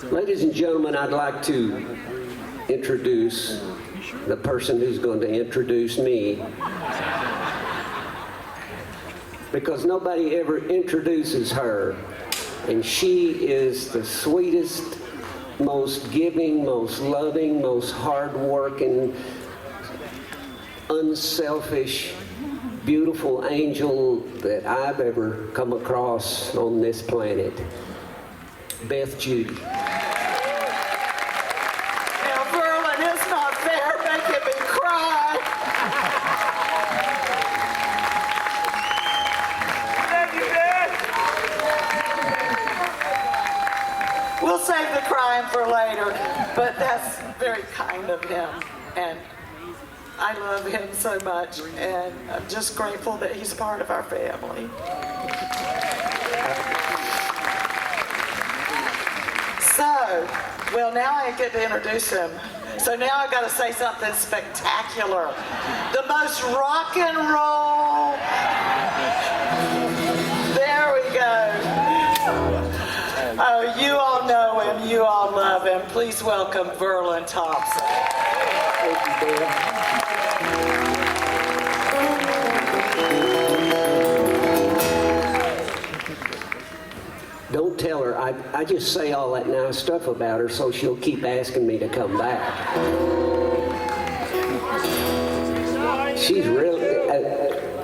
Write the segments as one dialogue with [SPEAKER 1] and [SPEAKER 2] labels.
[SPEAKER 1] Ladies and gentlemen, I'd like to introduce the person who's going to introduce me, because nobody ever introduces her, and she is the sweetest, most giving, most loving, most hard-working, unselfish, beautiful angel that I've ever come across on this planet. Beth Judy.
[SPEAKER 2] Now, Verlon, it's not fair making me cry. Thank you, Beth. We'll save the crying for later, but that's very kind of him, and I love him so much, and I'm just grateful that he's part of our family. So, well, now I get to introduce him. So now I've got to say something spectacular. The most rock and roll. There we go. Oh, you all know him. You all love him. Please welcome Verlon Thompson.
[SPEAKER 1] Thank you, Beth. Don't tell her. I just say all that nice stuff about her so she'll keep asking me to come back. She's really,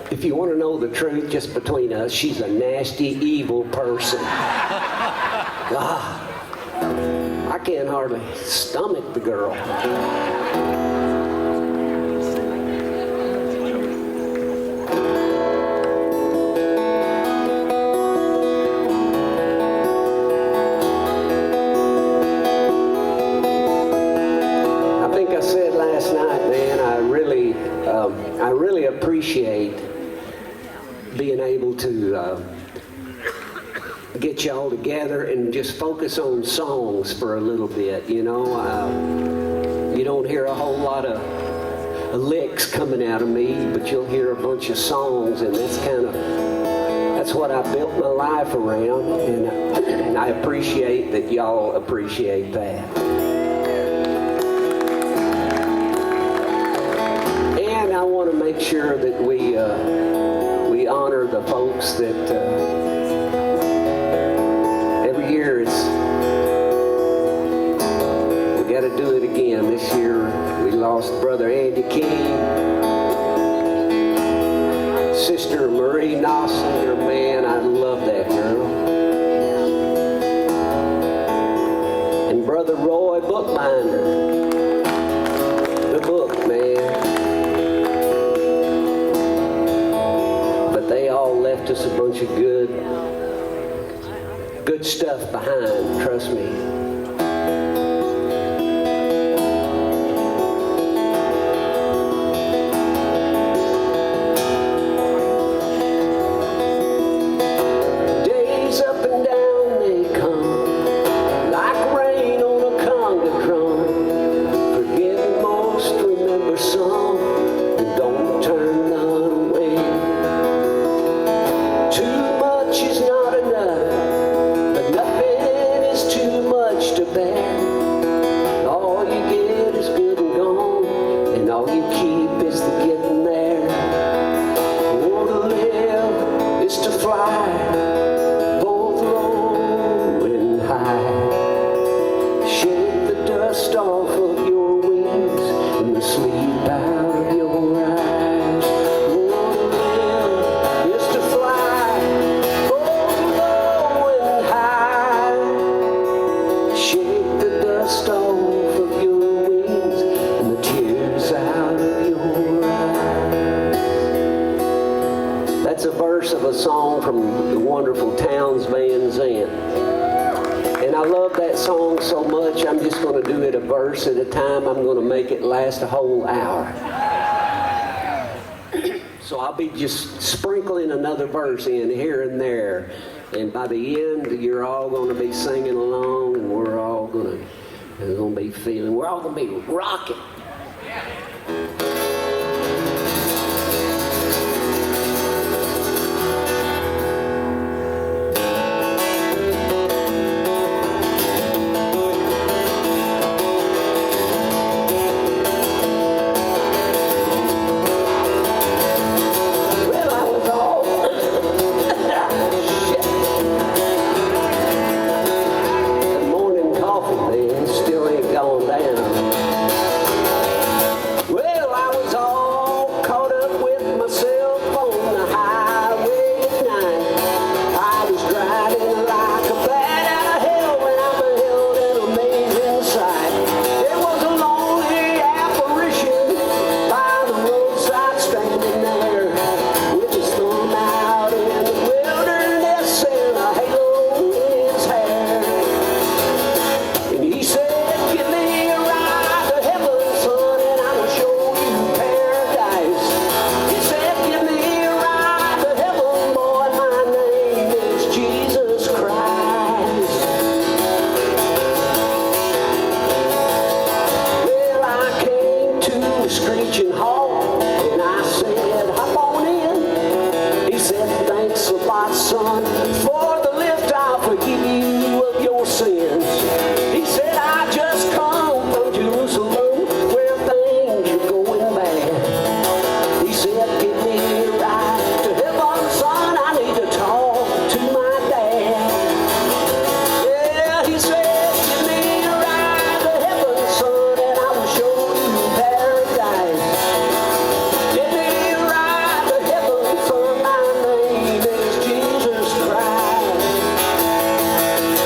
[SPEAKER 1] if you want to know the truth just between us, she's a nasty, evil person. God, I can't hardly stomach the girl. I really appreciate being able to get y'all together and just focus on songs for a little bit. You know, you don't hear a whole lot of licks coming out of me, but you'll hear a bunch of songs, and that's what I built my life around, and I appreciate that y'all appreciate that. I want to make sure that we honor the folks that every year we got to do it again. This year we lost Brother Andy King, Sister Marie Nosslinger. Man, I love that girl. And Brother Roy Bookbinder. The book, man. They all left us a bunch of good stuff behind, trust me. Days up and down they come, like rain on a conga drum. Forget most, remember some, and don't turn none away. Too much is not enough, but nothing is too much to bear. All you get is good and gone, and all you keep is the getting there. Oh, to live is to fly, both low and high. Shake the dust off of your wings and the sleep out of your eyes. Oh, to live is to fly, both low and high. Shake the dust off of your wings and the tears out of your eyes. That's a verse of a song from the wonderful Towns Van Zandt. And I love that song so much, I'm just going to do it a verse at a time. I'm going to make it last a whole hour. So I'll be just sprinkling another verse in here and there. And by the end, you're all going to be singing along, and we're all going to be feeling, we're all going to be rocking. coffee, man, still ain't gone down. Well, I was all caught up with myself on the highway at night. I was driving like a bat out of hell when I beheld an amazing sight. There was a lonely apparition by the roadside standing there with his thumb out in the wilderness and a halo in his hair. And he said, give me a ride to heaven, son, and I will show you paradise. He said, give me a ride to heaven, boy, my name is Jesus Christ. Well, I came to a screeching halt, and I said, hop on in. He said, thanks a lot, son, for the lift. I'll forgive you of your sins. He said, I just come from Jerusalem where things are going bad. He said, give me a ride to heaven, son, I need to talk to my dad. Yeah, he said, give me a ride to heaven, son, and I will show you paradise. Give me a ride to heaven, son, my name is Jesus Christ.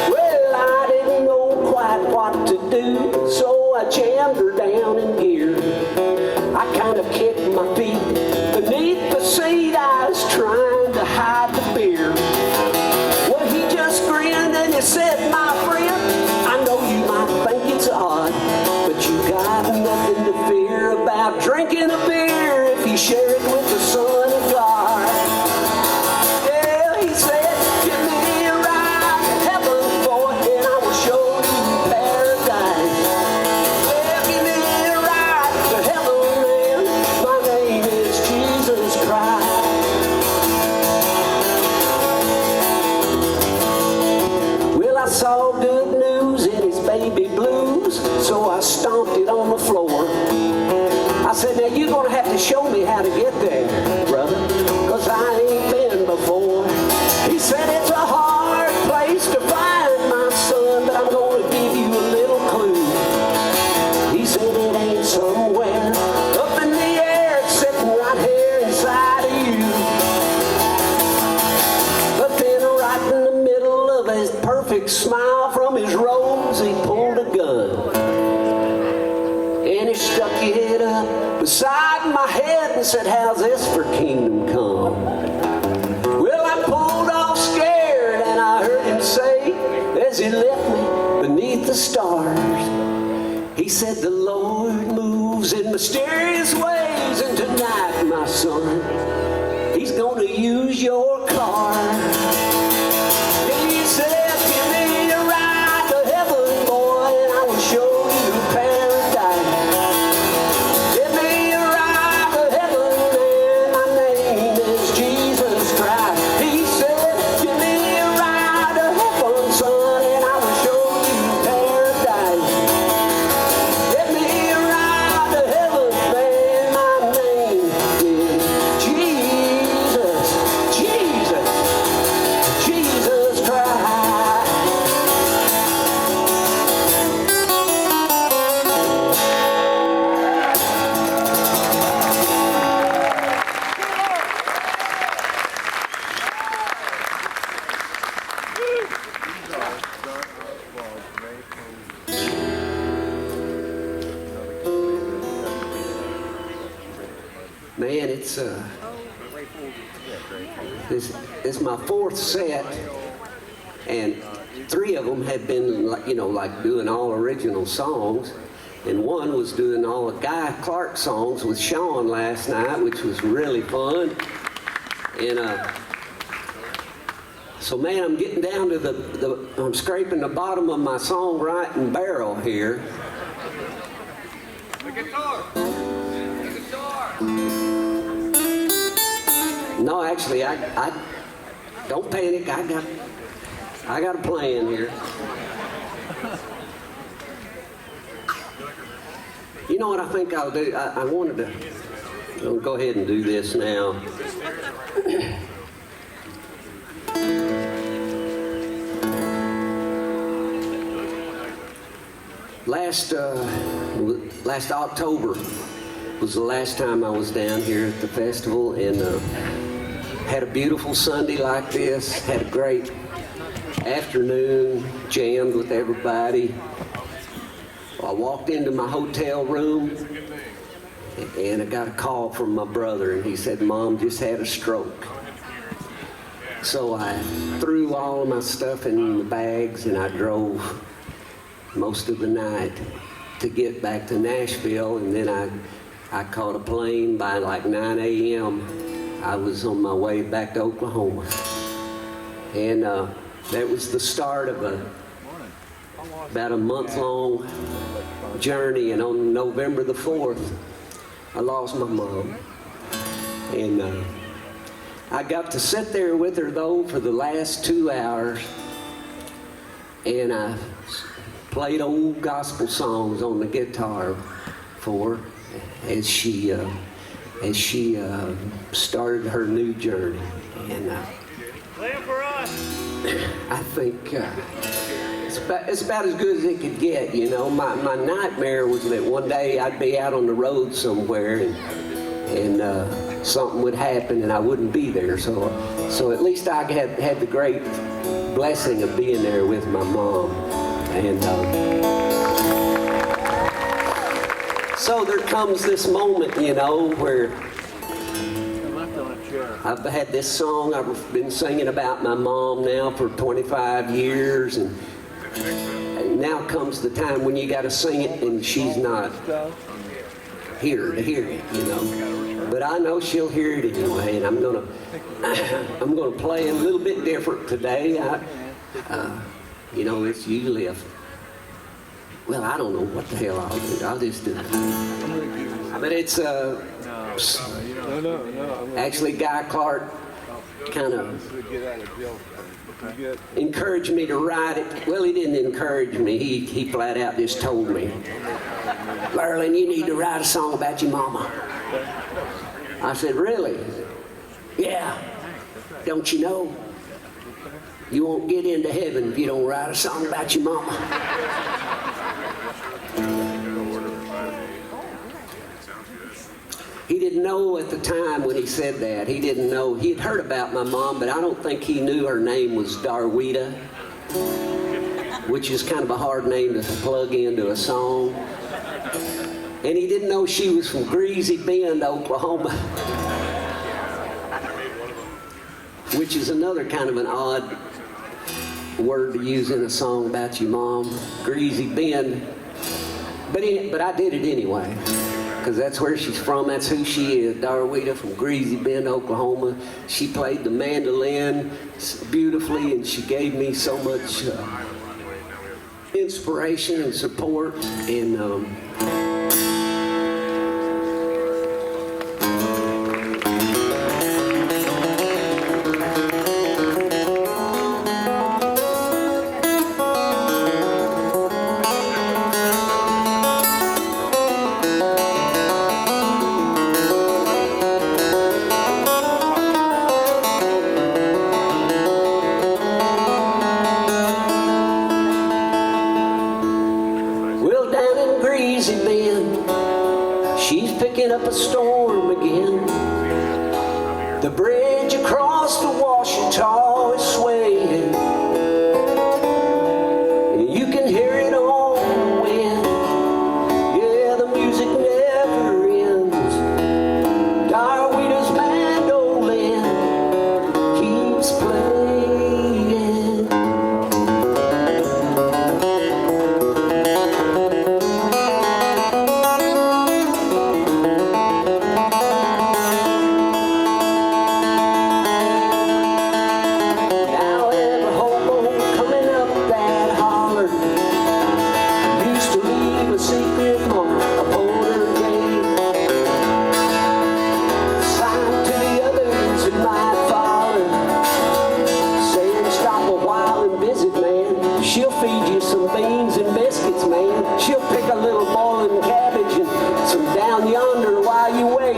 [SPEAKER 1] Well, I didn't know quite what to do, so I jammed her down in gear. I kind of kicked my feet beneath the seat. I was trying to hide the beer. Well, he just grinned and he said, my friend, I know you might think it's odd, but you got nothing to fear about drinking a beer if you share it with the Son of God. Yeah, he said, give me a ride to heaven, boy, and I will show you paradise. Yeah, give me a ride to heaven, man. My name is Jesus Christ. Well, I saw good news in his baby blues, so I stomped it on the floor. I said, now you're gonna have to show me how to get there, brother, 'cause I ain't been before. He said, it's a hard place to find, my son, but I'm gonna give you a little clue. He said, it ain't somewhere up in the air, it's sitting right here inside of you. But then right in the middle of his perfect smile from his robes, he pulled a gun. And he stuck it up beside my head and said, how's this for kingdom come? Well, I pulled off scared and I heard him say, as he left me beneath the stars, he said, the Lord moves in mysterious ways, and tonight, my son, he's gonna use your car. He said, give me a ride to heaven, boy, and I will show you paradise. Give me a ride to heaven, man, my name is Jesus Christ. He said, give me a ride to heaven, son, and I will show you paradise. Give me a ride to heaven, man, my name is Jesus, Jesus, Jesus Christ. Man, it's this is my fourth set, and three of them have been like doing all original songs, and one was doing all the Guy Clark songs with Shawn last night, which was really fun. And so man, I'm getting down to I'm scraping the bottom of my songwriting barrel here.
[SPEAKER 3] The guitar. The guitar.
[SPEAKER 1] No, actually, I don't panic. I got a plan here. You know what I think I'll do? I wanted to. I'll go ahead and do this now. last October was the last time I was down here at the festival, and had a beautiful Sunday like this, had a great afternoon, jammed with everybody. I walked into my hotel room and I got a call from my brother, and he said, Mom just had a stroke. So I threw all of my stuff in the bags and I drove most of the night to get back to Nashville, and then I caught a plane by like 9 a.m. I was on my way back to Oklahoma. And that was the start of about a month-long journey, and on November the 4th, I lost my mom. And I got to sit there with her though for the last 2 hours, and I played old gospel songs on the guitar for her as she started her new journey. And I think it's about as good as it could get, you know. My nightmare was that one day I'd be out on the road somewhere and something would happen and I wouldn't be there. So at least I had the great blessing of being there with my mom. And so there comes this moment, you know, where I've had this song I've been singing about my mom now for 25 years, and now comes the time when you got to sing it and she's not here to hear it, you know. But I know she'll hear it anyway, and I'm gonna play a little bit different today. You know, it's usually well, I don't know what the hell I'll do. I'll just do it. But it's actually Guy Clark kind of encouraged me to write it. Well, he didn't encourage me. He flat out just told me, Verlon, you need to write a song about your mama. I said, really? Yeah. Don't you know? You won't get into heaven if you don't write a song about your mama. He didn't know at the time when he said that. He didn't know. He had heard about my mom, but I don't think he knew her name was Darwita, which is kind of a hard name to plug into a song. And he didn't know she was from Greasy Bend, Oklahoma, which is another kind of an odd word to use in a song about your mom, Greasy Bend. But I did it anyway, because that's where she's from. That's who she is, Darwita from Greasy Bend, Oklahoma. She played the mandolin beautifully, and she gave me so much inspiration and support. And up a storm again. The bridge across the Washita is swaying. You can hear it on the wind. Yeah, the music never ends. Darwita's mandolin keeps playing. She'll feed you some beans and biscuits, man. She'll pick a little boiling cabbage and some down yonder while you wait.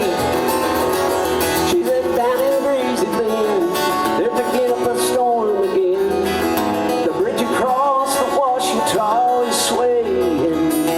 [SPEAKER 1] She said down in Greasy Bend, they're picking up a storm again. The bridge across the Washita is swaying.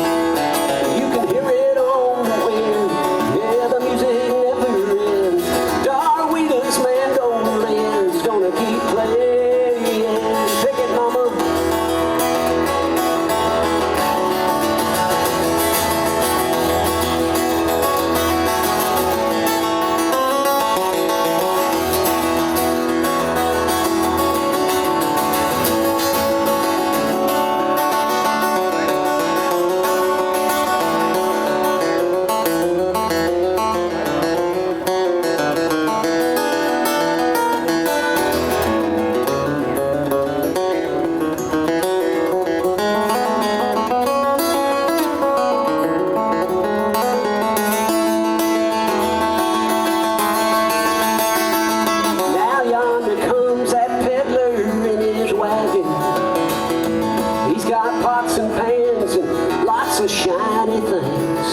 [SPEAKER 1] He's got pots and pans and lots of shiny things.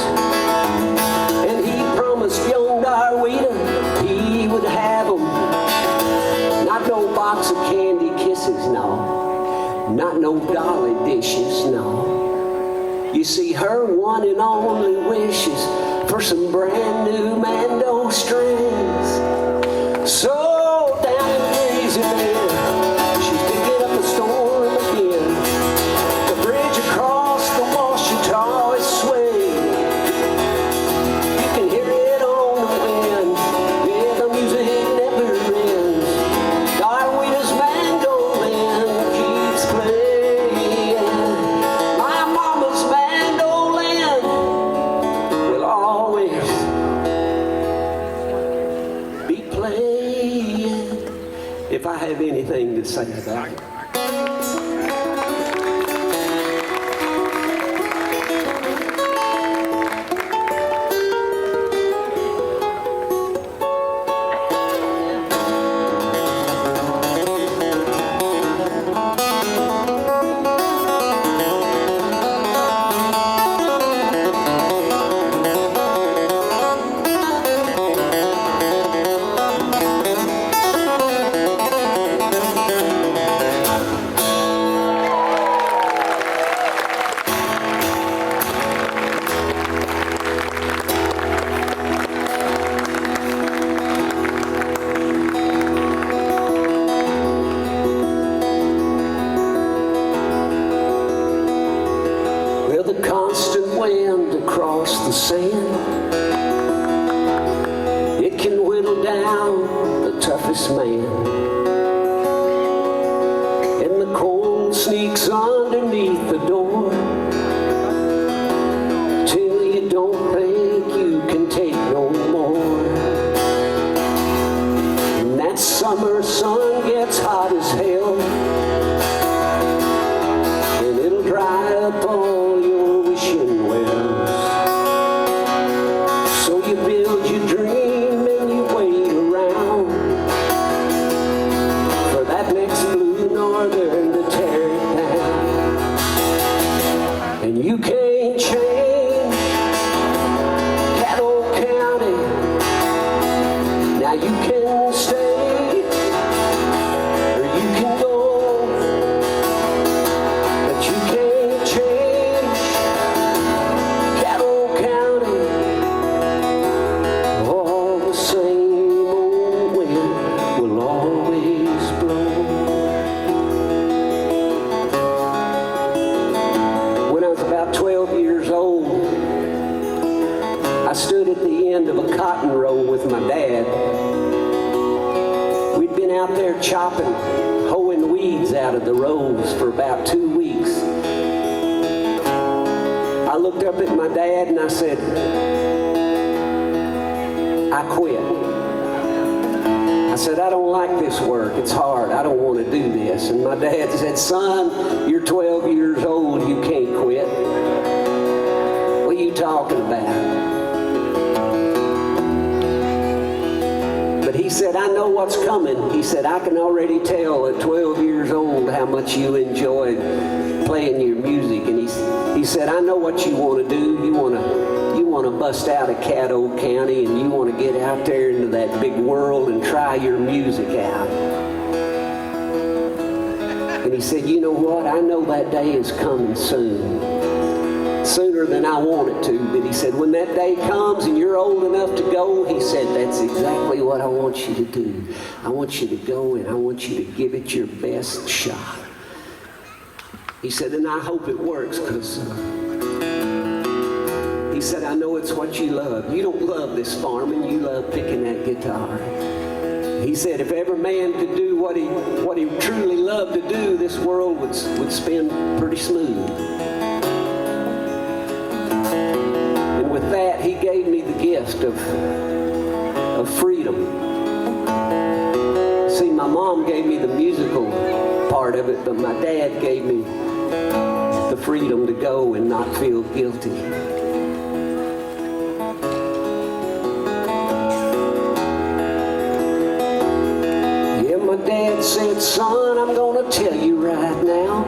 [SPEAKER 1] And he promised young Darwita he would have them. Not no box of candy kisses, no. Not no dolly dishes, no. You see, her one and only wish is for some brand new Mando strings. So down in Crazy Bend, she's picking up a storm again. The bridge across the Washita is swaying. You can hear it on the wind. Yeah, the music never ends. Darwita's mandolin keeps playing. My mama's mandolin will always be playing. If I have anything to say about it. Constant wind across the sand, it can whittle down the toughest man. And the cold sneaks underneath the door till you don't think you can take no more. And that summer sun gets hot as hell, and it'll dry up all your wishing wells. So you build your dream and you wait around for that next blue northern to tear it down. And you can't change Caddo County. Now you can stay or you can go, but you can't change Caddo County. All the same old wind will always blow. When I was about 12 years old, I stood at the end of a cotton row with my dad. We'd been out there chopping, hoeing weeds out of the rows for about 2 weeks. I looked up at my dad and I said, I quit. I said, I don't like this work. It's hard. I don't want to do this. And my dad said, son, you're 12 years old. You can't quit. What are you talking about? But he said, I know what's coming. He said, I can already tell at 12 years old how much you enjoyed playing your music. And he said, I know what you want to do. You want to bust out of Caddo County and you want to get out there into that big world and try your music out. And he said, you know what? I know that day is coming soon. Sooner than I want it to, but he said, when that day comes and you're old enough to go, he said, that's exactly what I want you to do. I want you to go and I want you to give it your best shot. He said, and I hope it works, because he said, I know it's what you love. You don't love this farming, you love picking that guitar. He said, if every man could do what he truly loved to do, this world would spin pretty smooth. With that, he gave me the gift of freedom. See, my mom gave me the musical part of it, but my dad gave me the freedom to go and not feel guilty. Yeah, my dad said, son, I'm gonna tell you right now,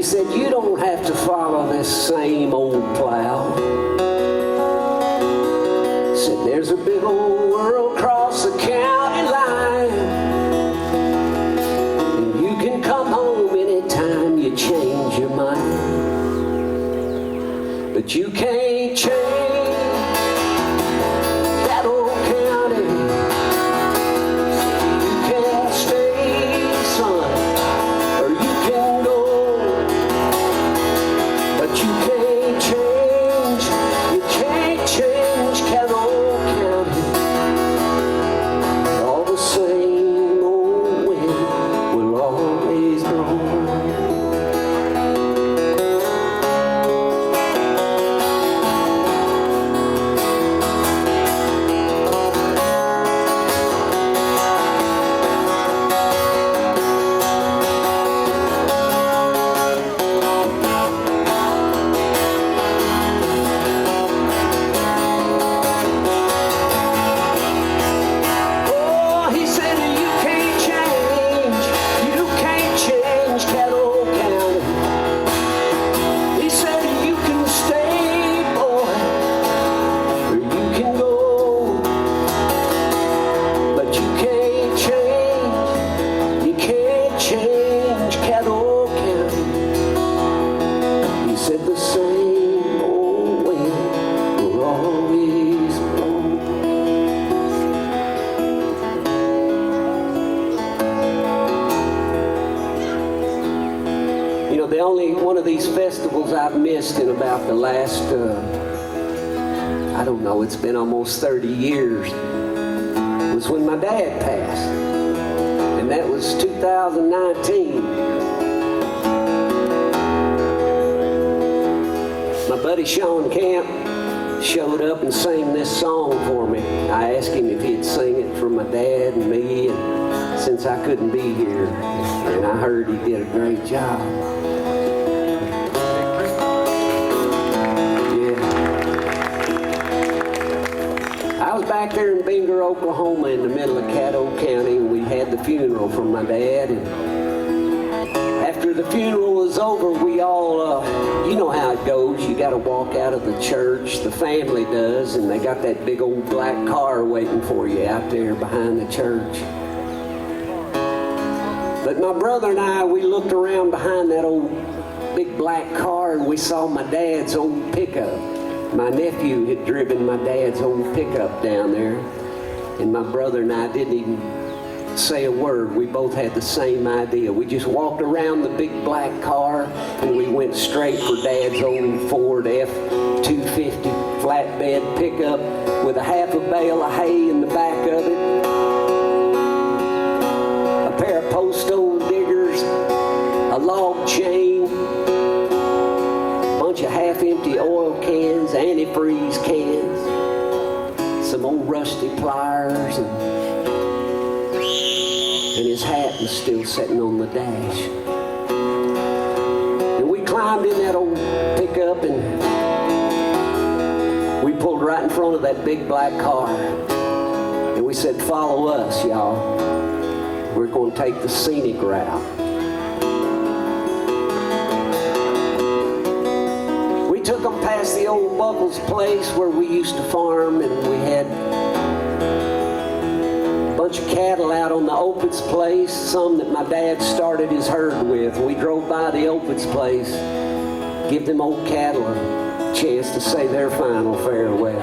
[SPEAKER 1] said, you don't have to follow this same old plow. Said, there's a big old world across the county line, and you can come home anytime you change your mind. But you can't change that old county. You can stay, son, or you can go, but you can't change that old county. All the same old wind will always blow. Oh, he said you can't change that old county. He said you can stay, boy, or you can go, but you can't change that old county. He said the same old wind will always blow. You know, the only one of these festivals I've missed in about the last, I don't know, it's been almost 30 years, was when my dad passed. And that was 2019. My buddy Shawn showed up and sang this song for me. I asked him if he'd sing it for my dad and me, and since I couldn't be here, and I heard he did a great job. Yeah. I was back there in Binger, Oklahoma in the middle of Caddo County, and we had the funeral for my dad, and after the funeral was over, we all, you know how it goes. You got to walk out of the church. The family does, and they got that big old black car waiting for you out there behind the church. But my brother and I, we looked around behind that old big black car, and we saw my dad's old pickup. My nephew had driven my dad's old pickup down there, and my brother and I didn't even say a word. We both had the same idea. We just walked around the big black car, and we went straight for Dad's old Ford F-250 flatbed pickup with a half a bale of hay in the back of it, a pair of post old diggers, a log chain, a bunch of half-empty oil cans, antifreeze cans, some old rusty pliers, and his hat was still sitting on the dash. And we climbed in that old pickup, and we pulled right in front of that big black car. And we said, follow us, y'all. We're going to take the scenic route. We took them past the old Buckles place where we used to farm, and we had bunch of cattle out on the Opitz place, some that my dad started his herd with. We drove by the Opitz place, give them old cattle a chance to say their final farewell.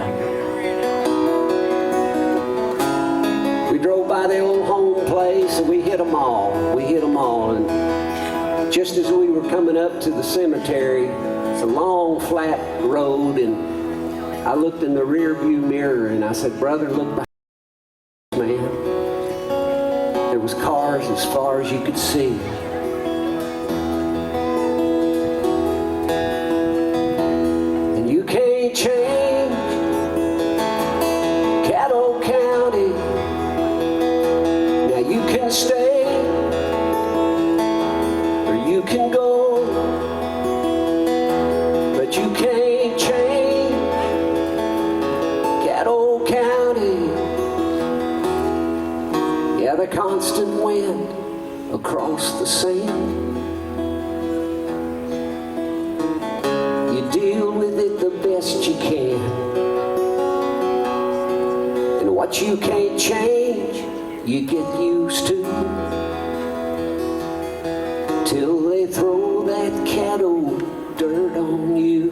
[SPEAKER 1] We drove by the old home place, and we hit them all. And just as we were coming up to the cemetery, it's a long flat road, and I looked in the rear view mirror and I said, brother, look behind us, man. There was cars as far as you could see. And you can't change Caddo County. Now you can stay or you can go, but you can't change Caddo County. Yeah, the constant wind across the sand. you deal with it the best you can. And what you can't change, you get used to, till they throw that cat o' dirt on you.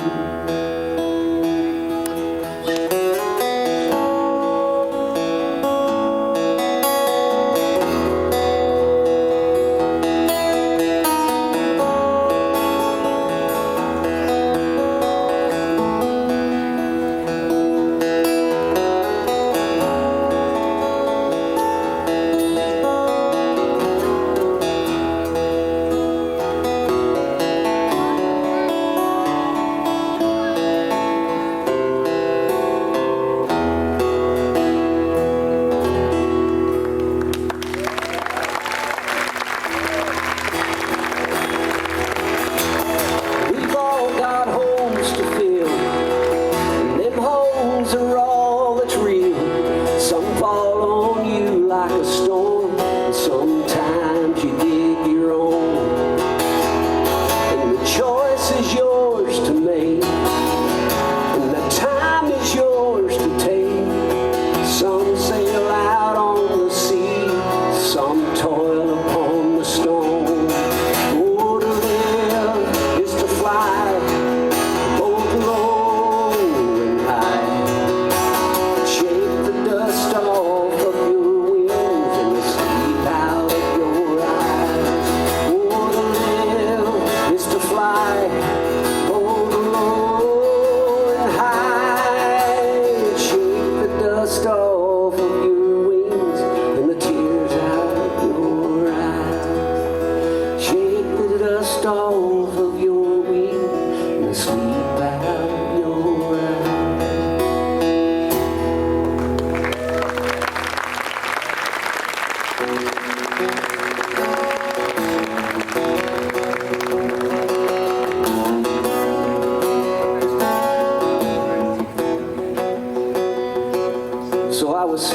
[SPEAKER 1] So I was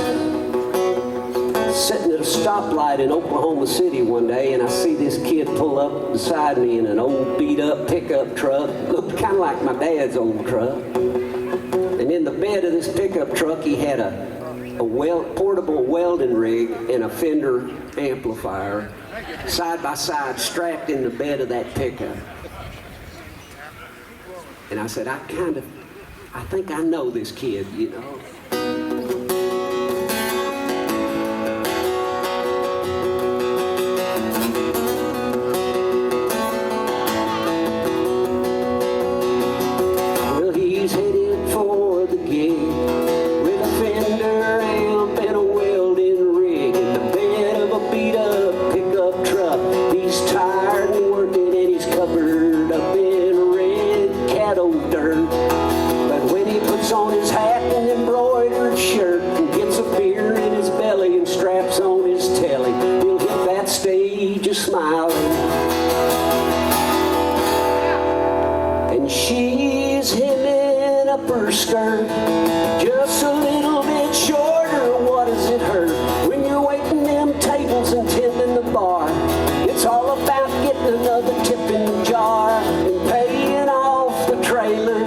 [SPEAKER 1] sitting at a stoplight in Oklahoma City one day, and I see this kid pull up beside me in an old beat-up pickup truck. Looked kind of like my dad's old truck. And in the bed of this pickup truck, he had a portable welding rig and a Fender amplifier side by side strapped in the bed of that pickup. And I said, I think I know this kid, you know. Well, he's headed for the gig with a Fender amp and a welding rig in the bed of a beat-up pickup truck. He's tired and working, and he's covered up in red cattle dirt. But when he puts on his hat and embroidered shirt and gets a beer in his belly and straps on his telly, he'll hit that stage a smiling. And she's hemming up her skirt just a little bit shorter. What does it hurt when you're waiting them tables and tending the bar? It's all about getting another tip in the jar and paying off the trailer.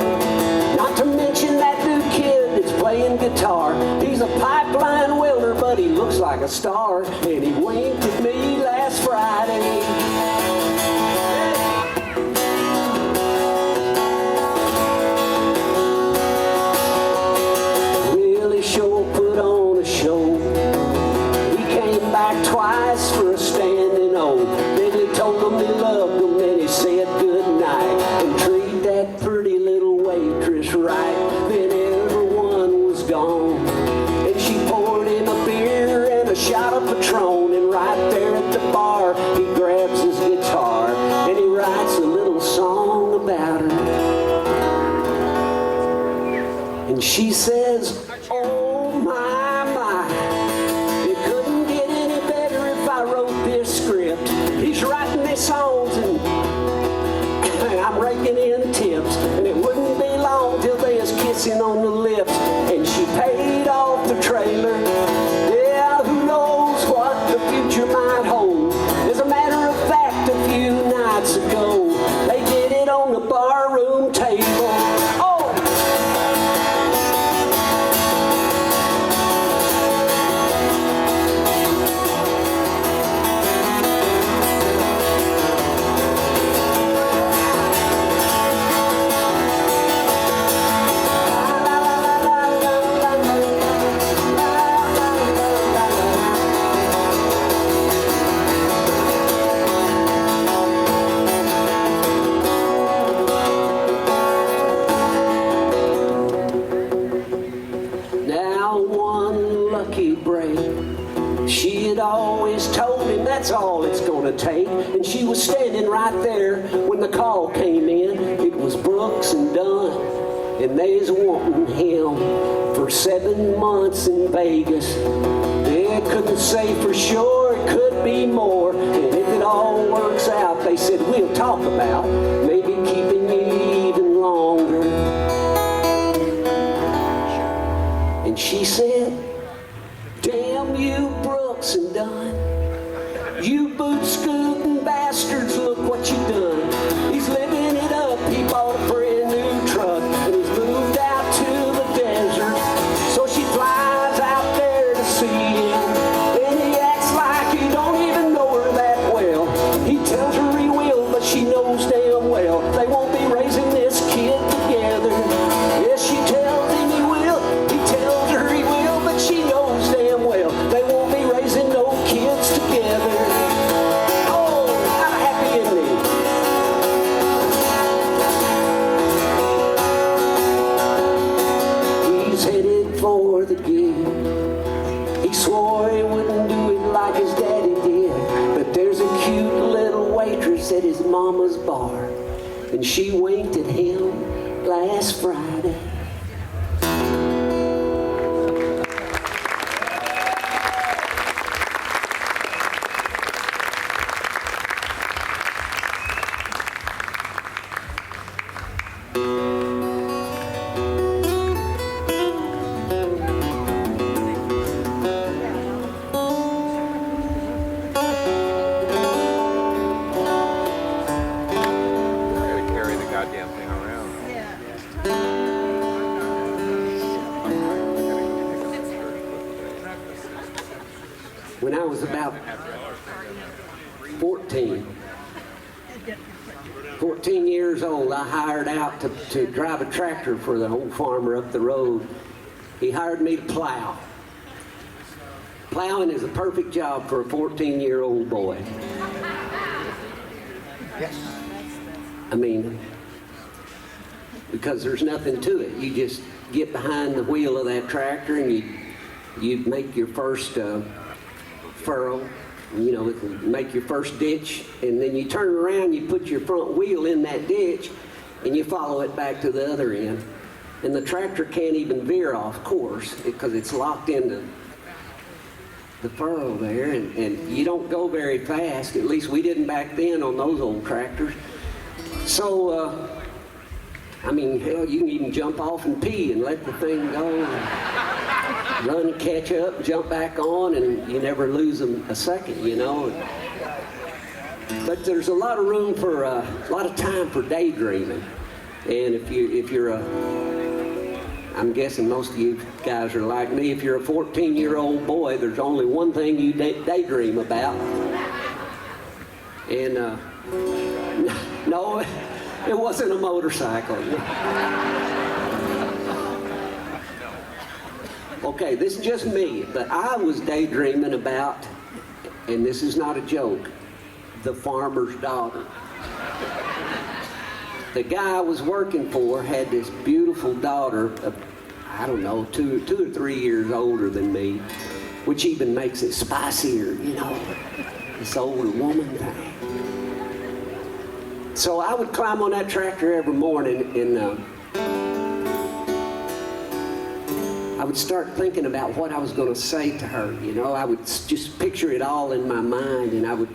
[SPEAKER 1] Not to mention that new kid that's playing guitar. He's a pipeline welder, but he looks like a star. And he winked at me last Friday. Really sure put on a show. He came back twice for a standing O. Then he told them he loved them, then he said goodnight and treat that pretty little waitress right. Then everyone was gone, and she poured him a beer and a shot of Patron. And right there at the bar, he grabs his guitar and he writes a little song about her. And she says, oh my, it couldn't get any better if I wrote this script. He's writing these songs and I'm raking in tips. And it wouldn't be long till they was kissing on the lips. And she paid off the trailer. Yeah, who knows what the future might hold. As a matter of fact, a few nights ago, they did it on the barroom table. gonna take. And she was standing right there when the call came in. It was Brooks and Dunn, and they's wanting him for 7 months in Vegas. They couldn't say for sure, it could be more. And if it all works out, they said, we'll talk about maybe keeping you even longer. And she said, damn you, Brooks and Dunn. You boot-scooting bastards, look what you done. He's living it up, he bought a brand new truck, and he's moved out to the desert. So she flies out there to see him, and he acts like he don't even know her that well. He tells her he will, but she knows damn well they won't be raising this kid together. Yes, she tells him he will, he tells her he will, but she knows damn well they won't be raising no kids together. Oh, how happy ending. He's headed for the gig. He swore he wouldn't do it like his daddy did, but there's a cute little waitress at his mama's bar, and she winked at him last Friday.
[SPEAKER 3] Gotta carry the goddamn thing around.
[SPEAKER 1] When I was about 14 years old, I hired out to drive a tractor for the old farmer up the road. He hired me to plow. Plowing is a perfect job for a 14-year-old boy.
[SPEAKER 4] Yes.
[SPEAKER 1] I mean, because there's nothing to it. You just get behind the wheel of that tractor and you make your first furrow, you know, make your first ditch, and then you turn around, you put your front wheel in that ditch, and you follow it back to the other end. And the tractor can't even veer off course because it's locked into the furrow there, and you don't go very fast. At least we didn't back then on those old tractors. So, I mean, hell, you can even jump off and pee and let the thing go. And run and catch up, jump back on, and you never lose a second, you know. But there's a lot of room for a lot of time for daydreaming. And if you're I'm guessing most of you guys are like me. If you're a 14-year-old boy, there's only one thing you daydream about. And no, it wasn't a motorcycle. Okay, this is just me, but I was daydreaming about, and this is not a joke, the farmer's daughter. The guy I was working for had this beautiful daughter, I don't know, two or 3 years older than me, which even makes it spicier, you know, this older woman thing. So I would climb on that tractor every morning, and I would start thinking about what I was going to say to her. You know, I would just picture it all in my mind, and I would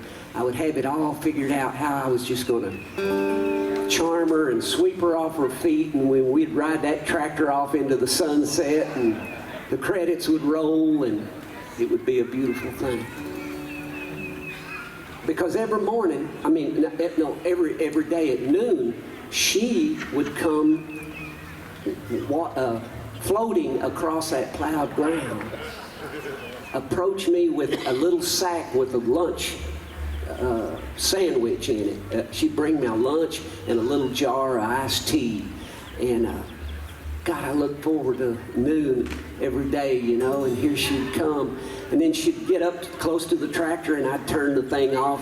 [SPEAKER 1] have it all figured out how I was just going to charm her and sweep her off her feet, and when we'd ride that tractor off into the sunset, and the credits would roll, and it would be a beautiful thing. Because every morning, I mean, no, every day at noon, she would come floating across that plowed ground, approach me with a little sack with a lunch sandwich in it. She'd bring me a lunch and a little jar of iced tea. And God, I look forward to noon every day, you know, and here she'd come. And then she'd get up close to the tractor, and I'd turn the thing off,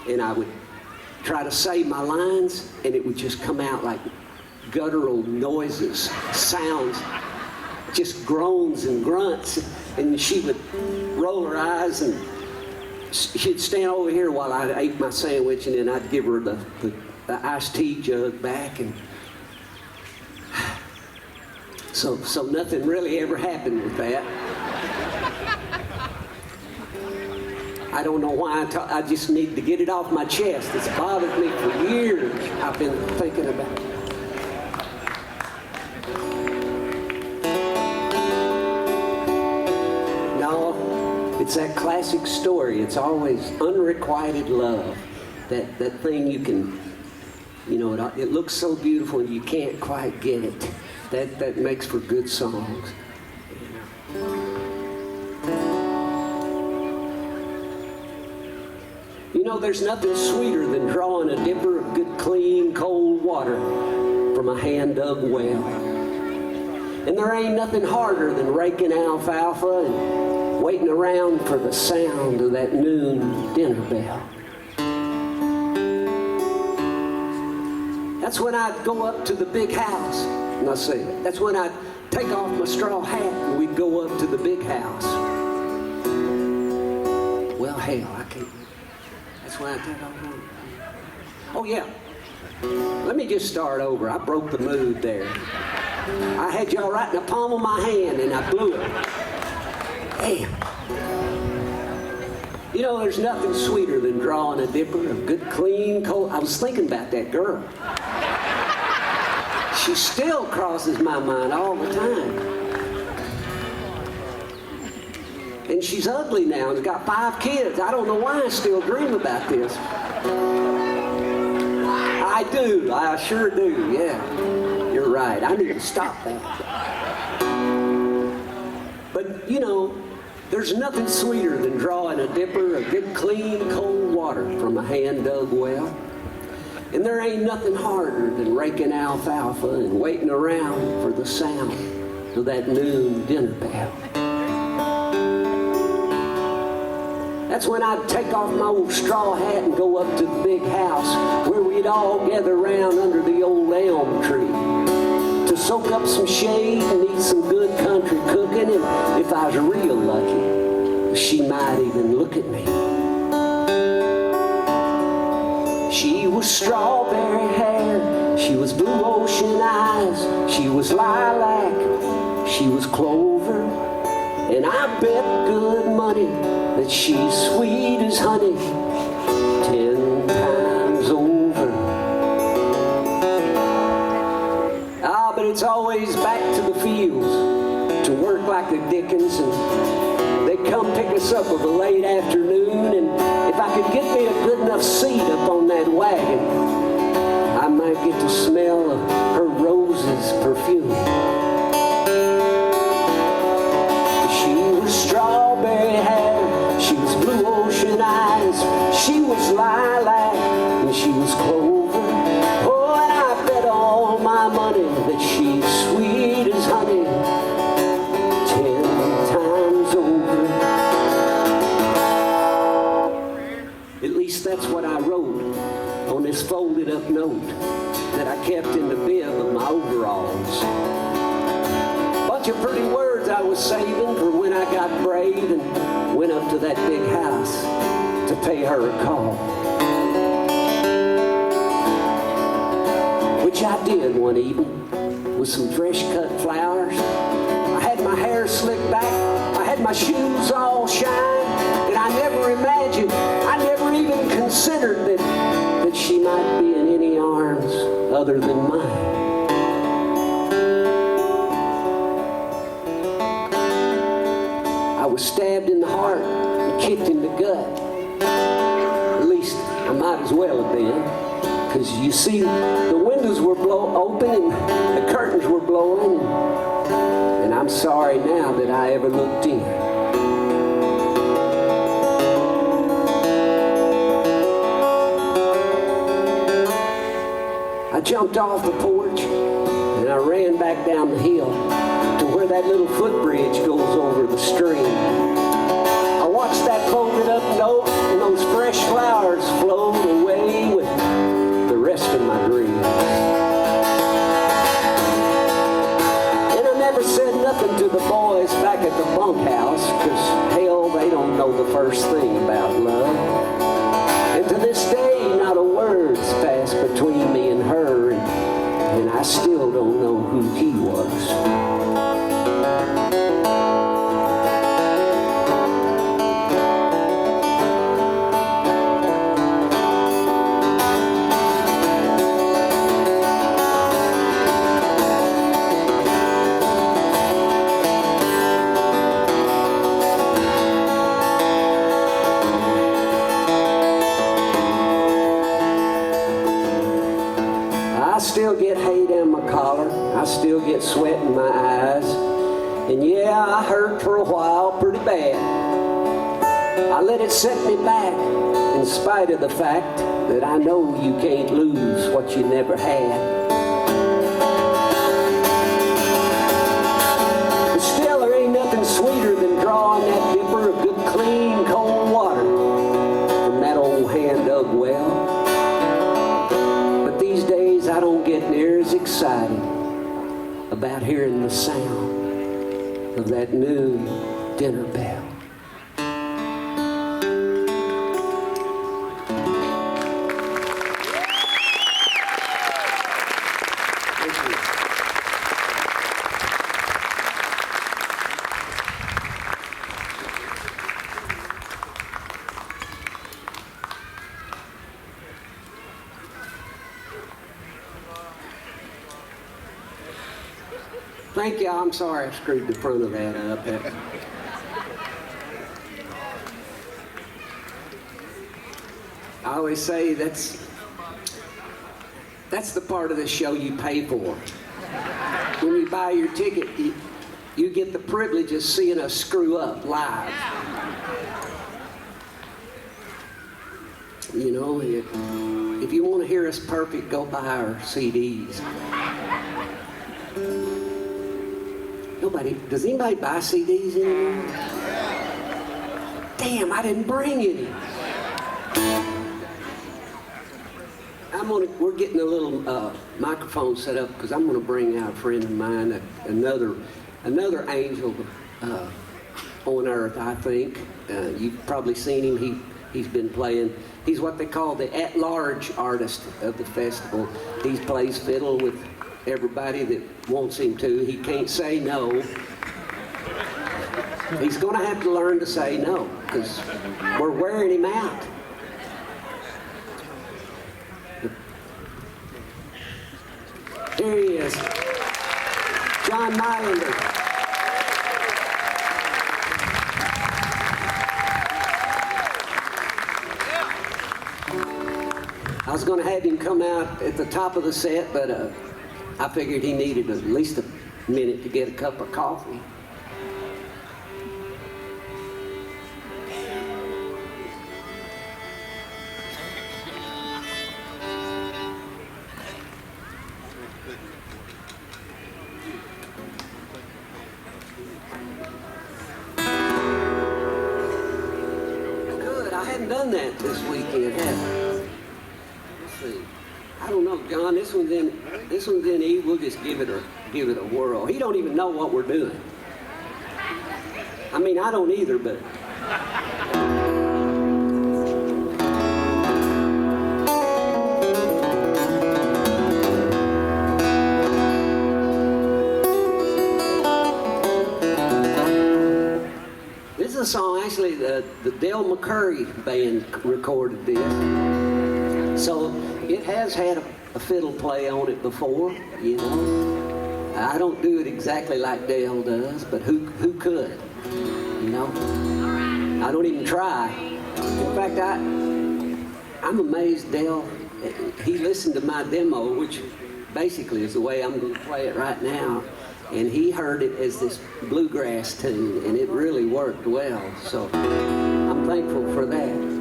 [SPEAKER 1] and I would try to say my lines, and it would just come out like guttural noises, sounds, just groans and grunts. And she would roll her eyes and she'd stand over here while I ate my sandwich, and then I'd give her the iced tea jug back, and so nothing really ever happened with that. I don't know why I just need to get it off my chest. It's bothered me for years. I've been thinking about it. No, it's that classic story. It's always unrequited love. That thing you can, you know, it looks so beautiful and you can't quite get it. That makes for good songs. You know, there's nothing sweeter than drawing a dipper of good, clean, cold water from a hand-dug well. And there ain't nothing harder than raking alfalfa and waiting around for the sound of that noon dinner bell. That's when I'd go up to the big house. And I say, that's when I'd take off my straw hat and we'd go up to the big house. Well, hell, I can't. That's when I take off. Oh, yeah. Let me just start over. I broke the mood there. I had y'all right in the palm of my hand and I blew it. Damn. You know, there's nothing sweeter than drawing a dipper of good, clean, cold. I was thinking about that girl. She still crosses my mind all the time. And she's ugly now and has got 5 kids. I don't know why I still dream about this. I do. I sure do, yeah. You're right. I need to stop that. But, you know, there's nothing sweeter than drawing a dipper of good, clean, cold water from a hand-dug well. And there ain't nothing harder than raking alfalfa and waiting around for the sound of that noon dinner bell. That's when I'd take off my old straw hat and go up to the big house where we'd all gather around under the old elm tree to soak up some shade and eat some good country cooking, and if I was real lucky, she might even look at me. She was strawberry hair, she was blue ocean eyes, she was lilac, she was clover, and I bet good money that she's sweet as honey 10 times over. Ah, but it's always back to the fields to work like the Dickens, and they come pick us up of a late afternoon, and if I could get me a good enough seat up on that wagon, I might get to smell of her rose's perfume. She was strawberry hair, she was blue ocean eyes, she was lilac, and she was clover. Oh, and I bet all my money that she's sweet as honey 10 times over. At least that's what I wrote on this folded up note that I kept in the bib of my overalls. Bunch of pretty words I was saving for when I got brave and went up to that big house to pay her a call. Which I did one evening with some fresh cut flowers. I had my hair slicked back, I had my shoes all shine, and I never imagined, I never even considered that she might be in any arms other than mine. I was stabbed in the heart and kicked in the gut. At least I might as well have been, because you see, the windows were open and the curtains were blowing, and I'm sorry now that I ever looked in. I jumped off the porch and I ran back down the hill to where that little footbridge goes over the stream. I watched that folded up note and those fresh flowers float away with the rest of my dreams. And I never said nothing to the boys back at the bunkhouse, because hell, they don't know the first thing about love. I still don't know who he was. I still get hay down my collar, I still get sweat in my eyes, and yeah, I hurt for a while pretty bad. I let it set me back, in spite of the fact that I know you can't lose what you never had. But still, there ain't nothing sweeter than drawing that dipper of good, clean, cold water from that old hand-dug well. I don't get near as excited about hearing the sound of that noon dinner bell. Thank you. I'm sorry I screwed the front of that up. I always say that's the part of the show you pay for. When you buy your ticket, you get the privilege of seeing us screw up live. You know, if you want to hear us perfect, go buy our CDs. Does anybody buy CDs anymore? Damn, I didn't bring any. We're getting a little microphone set up because I'm going to bring out a friend of mine, another angel on earth, I think. You've probably seen him. He's been playing. He's what they call the at-large artist of the festival. He plays fiddle with everybody that wants him to. He can't say no. He's going to have to learn to say no because we're wearing him out. There he is, John Mailander. I was going to have him come out at the top of the set, but I figured he needed at least a minute to get a cup of coffee. Good, I hadn't done that this weekend, have I? Let's see. I don't know, John. This one's in E. We'll just give it a whirl. He don't even know what we're doing. I mean, I don't either, but. This is a song, actually, the Del McCurry band recorded this. So it has had a fiddle play on it before, you know. I don't do it exactly like Dale does, but who could, you know? I don't even try. In fact, I'm amazed Dale, he listened to my demo, which basically is the way I'm going to play it right now, and he heard it as this bluegrass tune, and it really worked well, so I'm thankful for that.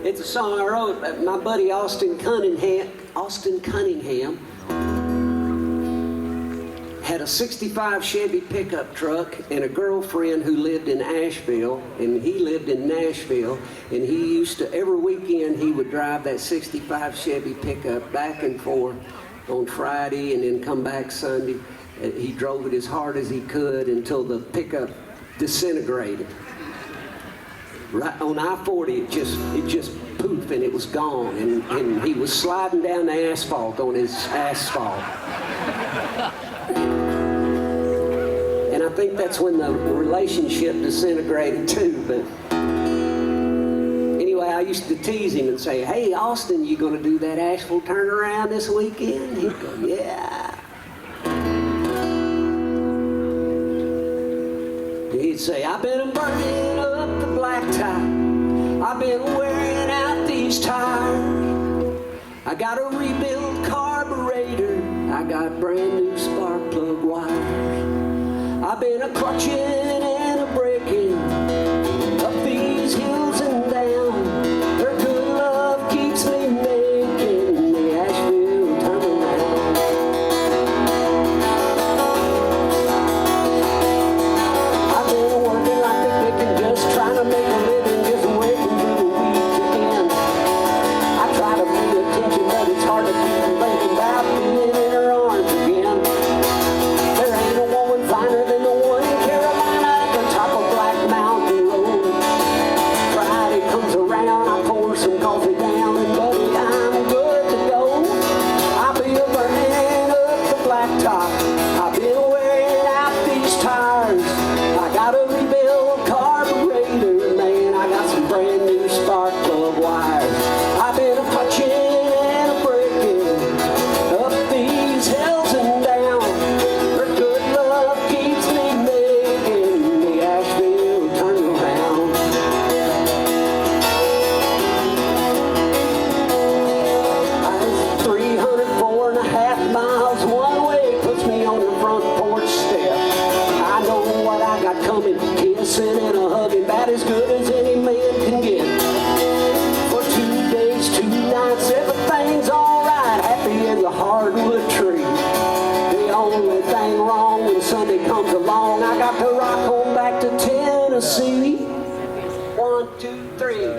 [SPEAKER 1] It's a song I wrote. My buddy Austin Cunningham had a 65 Chevy pickup truck and a girlfriend who lived in Asheville, and he lived in Nashville, and he used to, every weekend he would drive that 65 Chevy pickup back and forth on Friday and then come back Sunday. He drove it as hard as he could until the pickup disintegrated. Right on I-40, it just poof, and it was gone. And he was sliding down the asphalt on his asphalt. And I think that's when the relationship disintegrated too. But anyway, I used to tease him and say, "Hey, Austin, you gonna do that Asheville turnaround this weekend?" He'd go, "Yeah." He'd say, "I've been burning up the blacktop. I've been wearing out these tires. I got a rebuilt carburetor. I got brand new spark plug wires. I've been a clutching and a braking up these hills and down. Her good love keeps me making the Asheville turnaround. I've been working like the chicken, just trying to make a living, just waiting for the weekend. I try to pay attention, but it's hard to keep from thinking about being in her arms again. There ain't a woman finer than the one in Carolina at the top of Black Mountain Road. Friday comes around, I pour some coffee down, and buddy, I'm good to go. I'll be burning up the blacktop. I've been wearing out these tires. I got a rebuilt carburetor, man. I got some brand new spark plug wires. I've been clutching and a braking up these hills and down. Her good love keeps me making the Asheville turnaround. I was 304.5 miles one way, puts me on the front porch step. I know what I got coming, kissing and a hugging, about as good as any man can get. For 2 days, 2 nights, everything's alright, happy as a hardwood tree. The only thing wrong when Sunday comes along, I got to rock on back to Tennessee. 1, 2, 3.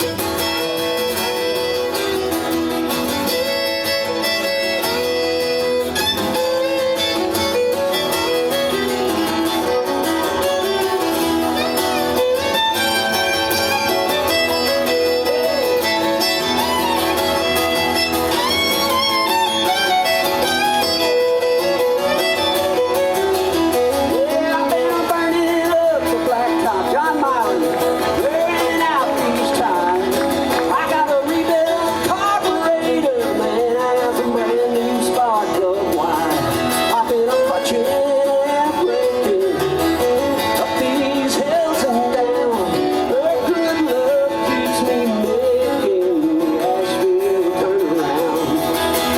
[SPEAKER 1] Yeah, I've been burning up the blacktop, John Mailander, wearing out these tires. I got a rebuilt carburetor, man. I got some brand new spark plug wires. I've been clutching and braking up these hills and down. Her good love keeps me making the Asheville turnaround.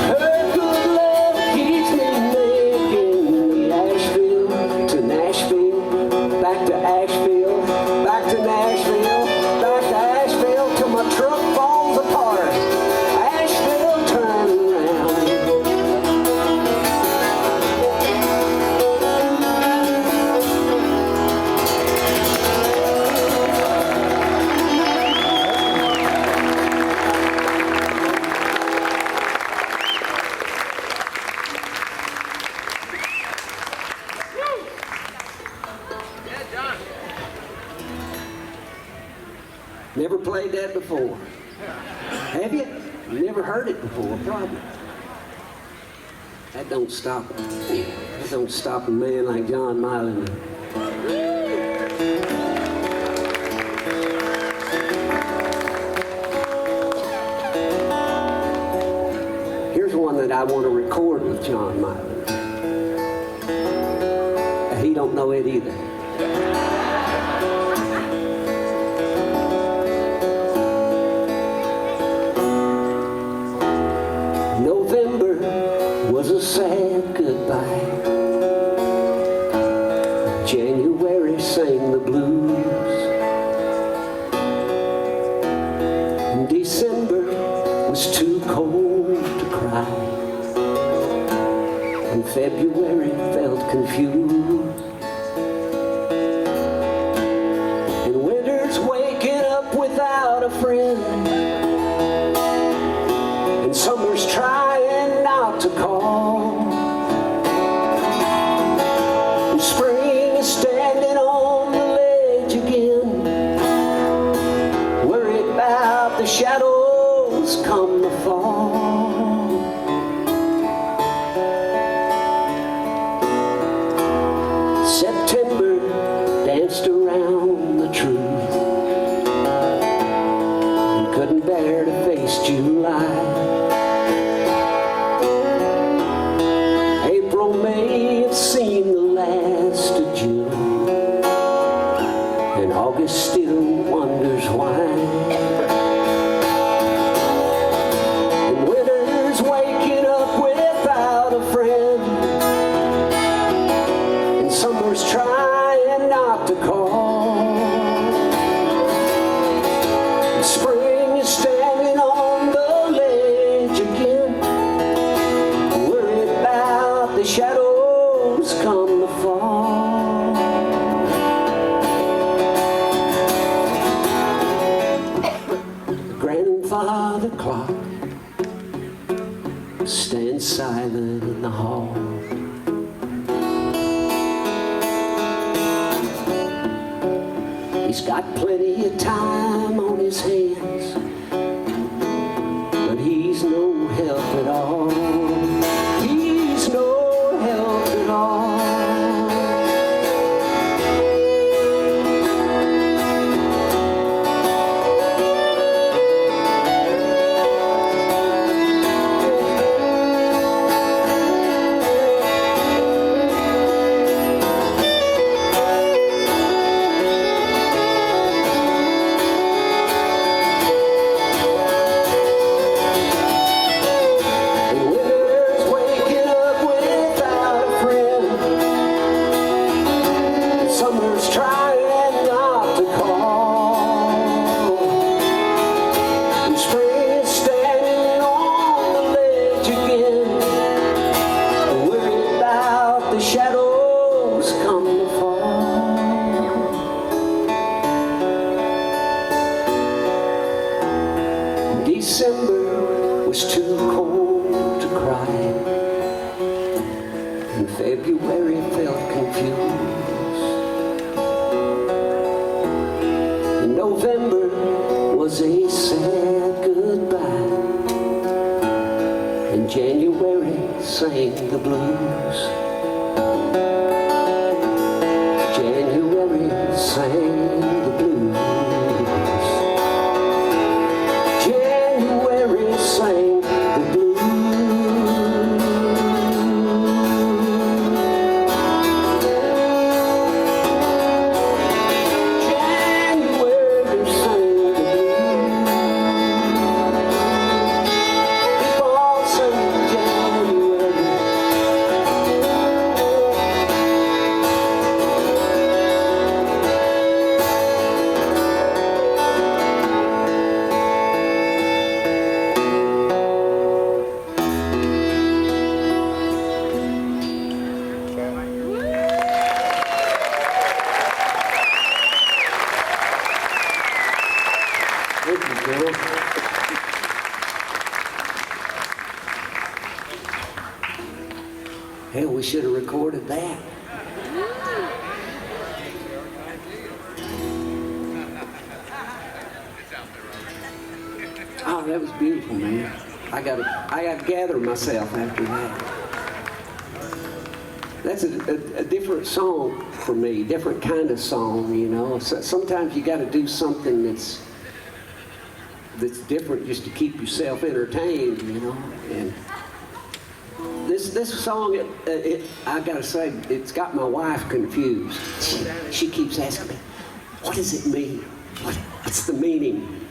[SPEAKER 1] Her good love keeps me making the Asheville to Nashville, back to Asheville, back to Nashville, back to Asheville till my truck falls apart. Asheville turnaround. Never played that before. Have you? You never heard it before, probably. That don't stop it. That don't stop a man like John Mailander. Here's one that I want to record with John Mailander. He don't know it either. November was a sad goodbye. January sang the blues. December was too cold to cry. And February felt confused. And winter's waking up without a friend. And summer's trying not to call. And spring is standing on the ledge again, worried about the shadow the shadows come to fall. The grandfather clock stands silent in the hall. He's got plenty of time on his hands, but he's no help at all. He's no help at all. December was too cold to cry, and February felt confused, and November was a sad goodbye, and January sang the blues. January sang the blues. Sang the blues. January sang the blues. Fall sang January. Hell, we should have recorded that. Oh, that was beautiful, man. I gotta gather myself after that. That's a different song for me, different kind of song, you know. So sometimes you got to do something that's different just to keep yourself entertained, you know. And this song, I gotta say, it's got my wife confused. She keeps asking me, what does it mean? What's the meaning?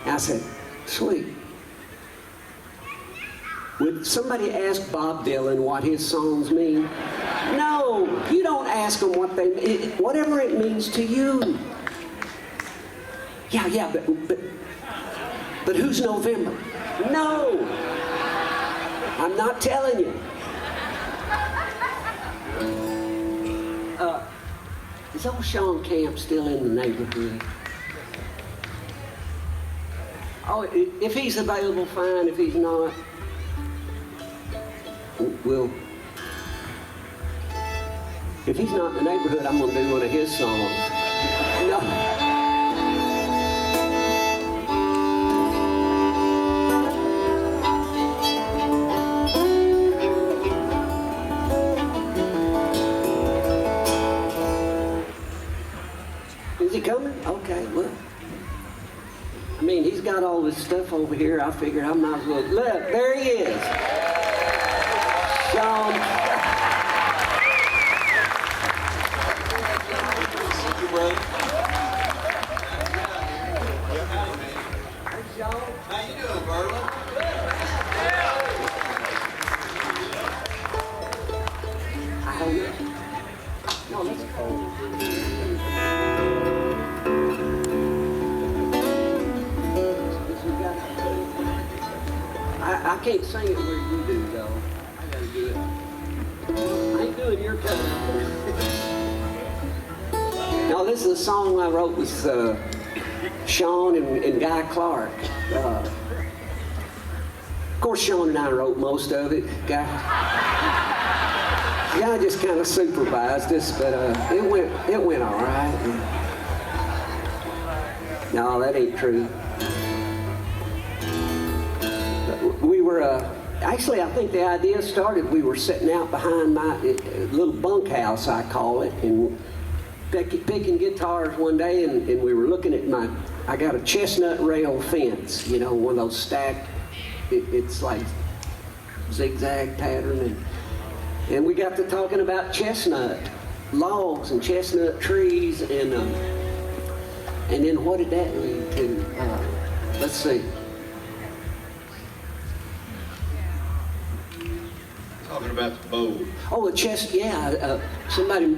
[SPEAKER 1] And I said, sweet. Would somebody ask Bob Dylan what his songs mean? No, you don't ask them what they mean. Whatever it means to you. Yeah, but who's November? No, I'm not telling you. Is old Shawn Camp still in the neighborhood? Oh, if he's available, fine. If he's not, we'll. If he's not in the neighborhood, I'm gonna do one of his songs. No. Is he coming? Okay, well. I mean, he's got all this stuff over here. I figured I might as well. Look, there he is. Shawn.
[SPEAKER 4] Thank you, brother.
[SPEAKER 1] Hey, Shawn.
[SPEAKER 4] How you doing, Verlon?
[SPEAKER 1] I hold it. No, that's cold. I can't sing it where you do, though. I gotta do it. this is a song I wrote with Shawn and Guy Clark. Of course, Shawn and I wrote most of it. Guy just kind of supervised us, but it went all right. No, that ain't true. We were actually, I think the idea started. We were sitting out behind my little bunkhouse, I call it, and picking guitars one day, and we were looking at I got a chestnut rail fence, you know, one of those stacked. It's like zigzag pattern, and we got to talking about chestnut logs and chestnut trees, and then what did that lead to? Let's see.
[SPEAKER 4] Talking about the bow.
[SPEAKER 1] Oh, the somebody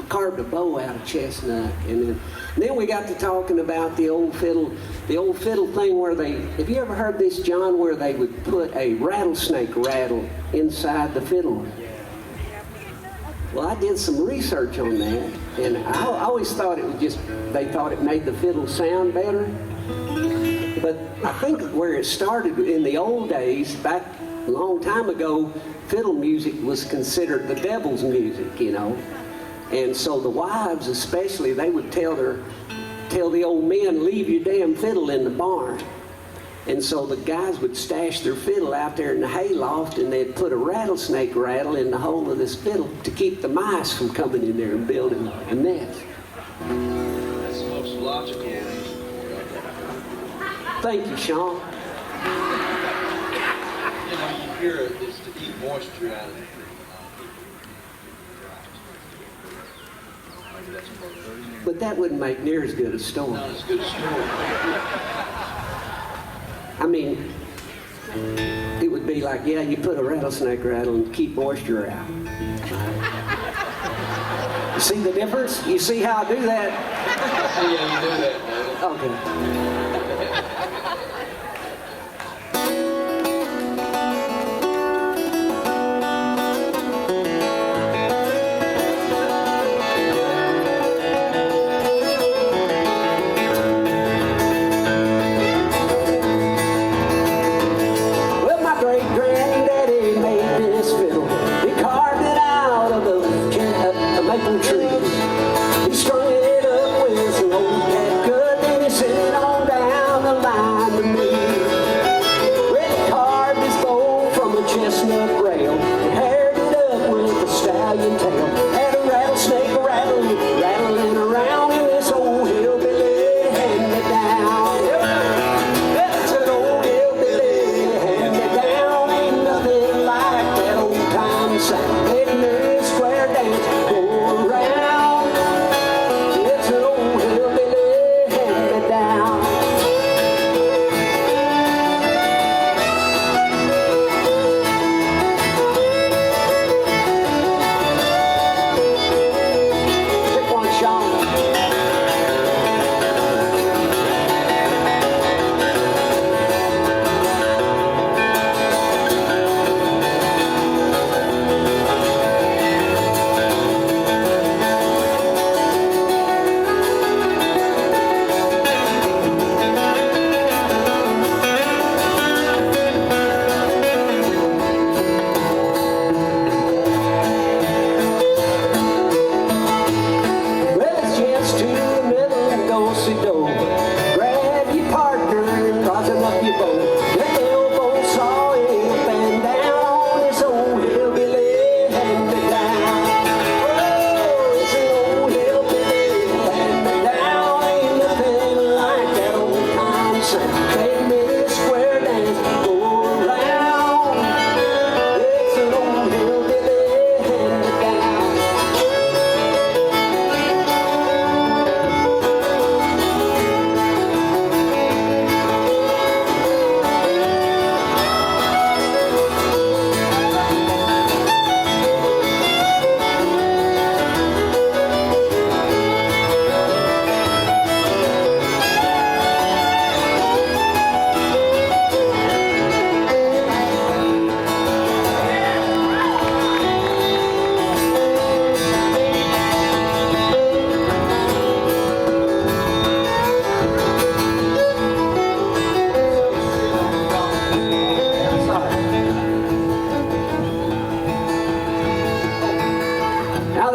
[SPEAKER 1] carved a bow out of chestnut, and then we got to talking about the old fiddle thing where have you ever heard this, John, where they would put a rattlesnake rattle inside the fiddle? Well, I did some research on that, and I always thought they thought it made the fiddle sound better, but I think where it started in the old days, back a long time ago, fiddle music was considered the devil's music, you know. And so the wives especially, they would tell the old men, leave your damn fiddle in the barn. And so the guys would stash their fiddle out there in the hayloft, and they'd put a rattlesnake rattle in the hole of this fiddle to keep the mice from coming in there and building a nest.
[SPEAKER 4] That's the most logical reason.
[SPEAKER 1] Thank you, Shawn.
[SPEAKER 4] You know, you hear it is to keep moisture out of the tree. Maybe that's part of it.
[SPEAKER 1] But that wouldn't make near as good a story.
[SPEAKER 4] Not as good a story.
[SPEAKER 1] I mean, it would be like, yeah, you put a rattlesnake rattle and keep moisture out. You see the difference? You see how I do that?
[SPEAKER 4] Yeah, you do that, man.
[SPEAKER 1] Okay.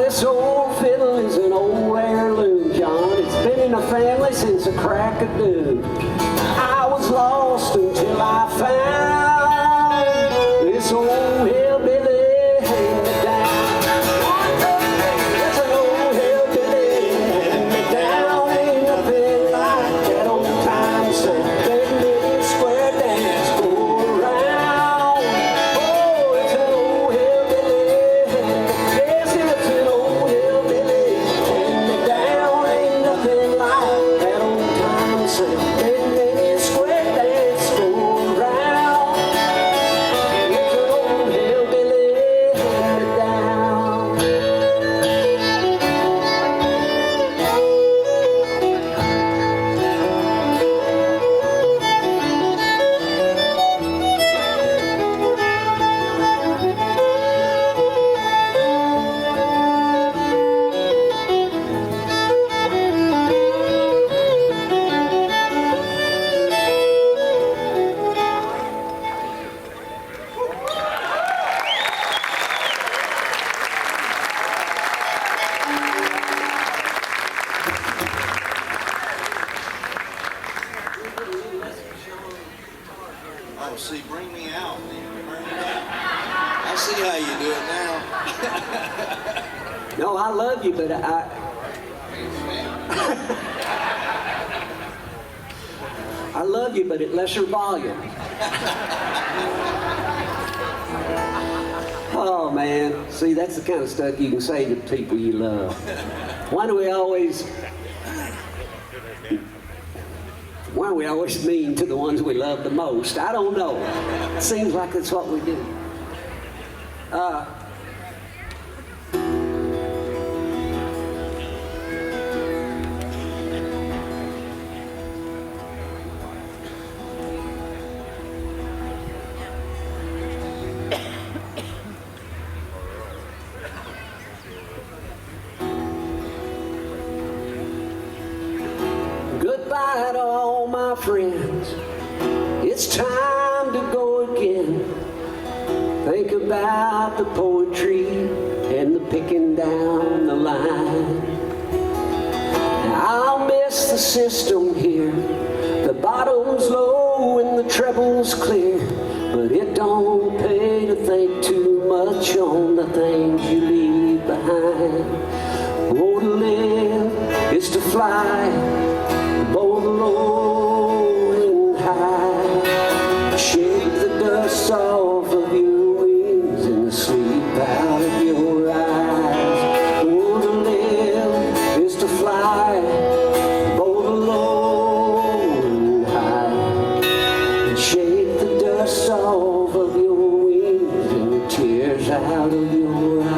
[SPEAKER 1] this old fiddle is an old heirloom, John. It's been in the family since the crack of doom. I was lost until I found this old hillbilly hand-me-down. It's an old hillbilly hand-me-down. Ain't nothing like that old time sound. That little square dance go around. Oh, it's an old hillbilly hand-me-down. Yes, it's an old hillbilly hand-me-down. Ain't nothing like that old time sound. That little square dance go around. It's an old hillbilly hand-me-down.
[SPEAKER 4] Oh, see, bring me out, man. Bring me out. I see how you do it now.
[SPEAKER 1] No, I love you, but I love you, but at lesser volume. Oh man, see, that's the kind of stuff you can say to people you love. Why do we always mean to the ones we love the most? I don't know. It seems like that's what we do. Goodbye to all my friends. It's time to go again. Think about the poetry and the picking down the line. I'll miss the system here. The bottom's low and the treble's clear. But it don't pay to think too much on the things you leave behind. Oh, to live is to fly, both low and high. Shake the dust off of your wings and the sleep out of your eyes. Oh, to live is to fly, both low and high. And shake the dust off of your wings and the tears out of your eyes.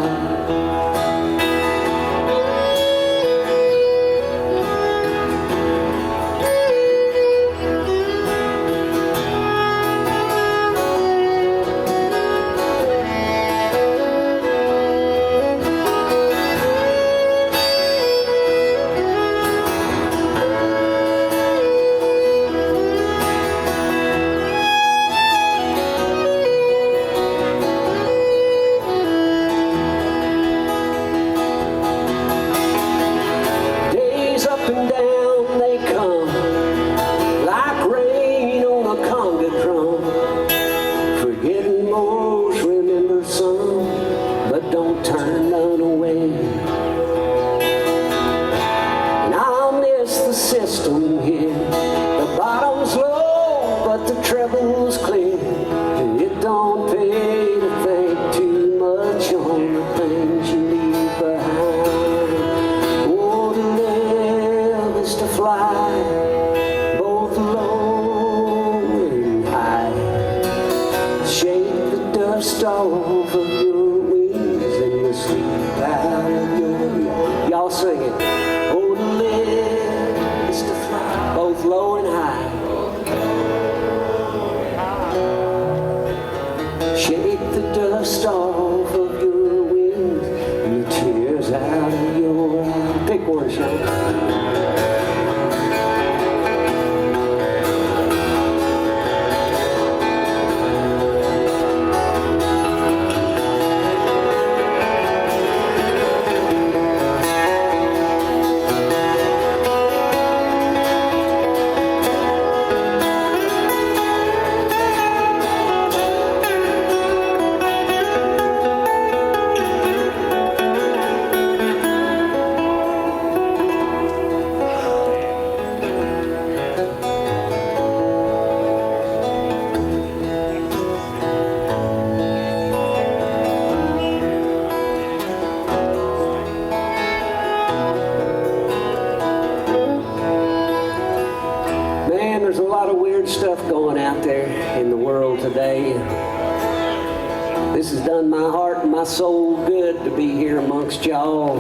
[SPEAKER 1] so good to be here amongst y'all.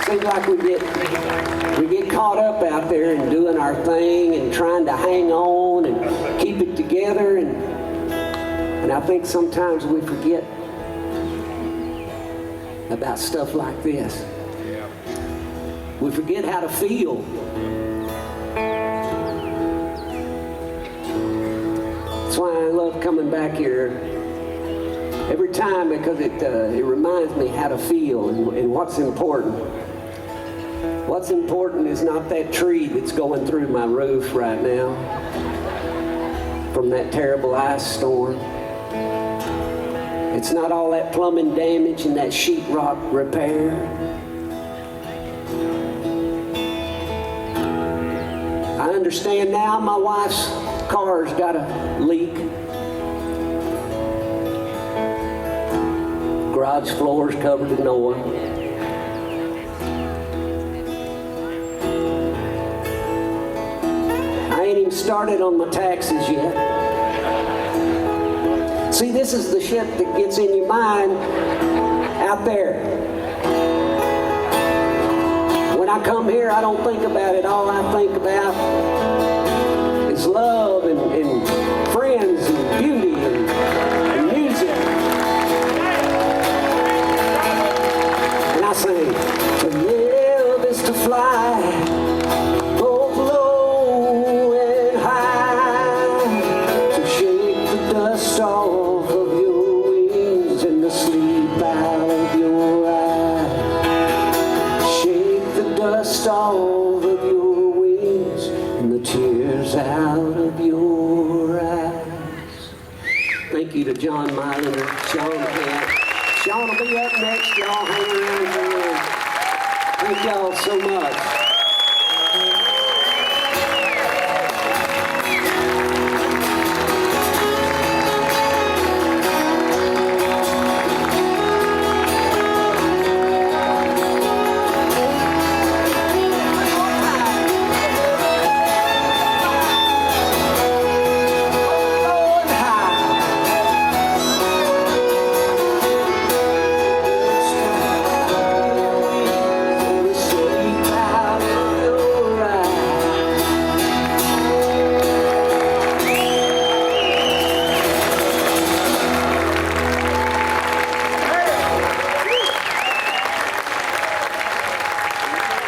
[SPEAKER 1] Seems like we get caught up out there and doing our thing and trying to hang on and keep it together, and I think sometimes we forget about stuff like this. We forget how to feel. That's why I love coming back here every time, because it reminds me how to feel and what's important. What's important is not that tree that's going through my roof right now from that terrible ice storm. It's not all that plumbing damage and that sheetrock repair. I understand now my wife's car's got a leak. Garage floor's covered in oil. I ain't even started on my taxes yet. See, this is the shit that gets in your mind out there. When I come here, I don't think about it. All I think about is love and friends and beauty and music. And I sing, to live is to fly, both low and high, to shake the dust off of your wings and the sleep out of your eyes. Shake the dust off of your wings and the tears out of your eyes. Thank you to John Mailander, Shawn. Shawn will be up next. Y'all hang around for him. Thank y'all so much.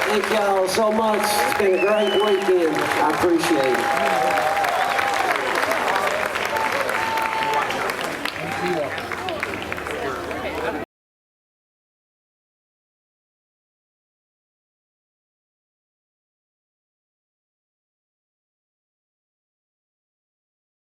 [SPEAKER 1] Thank y'all so much. It's been a great weekend. I appreciate it.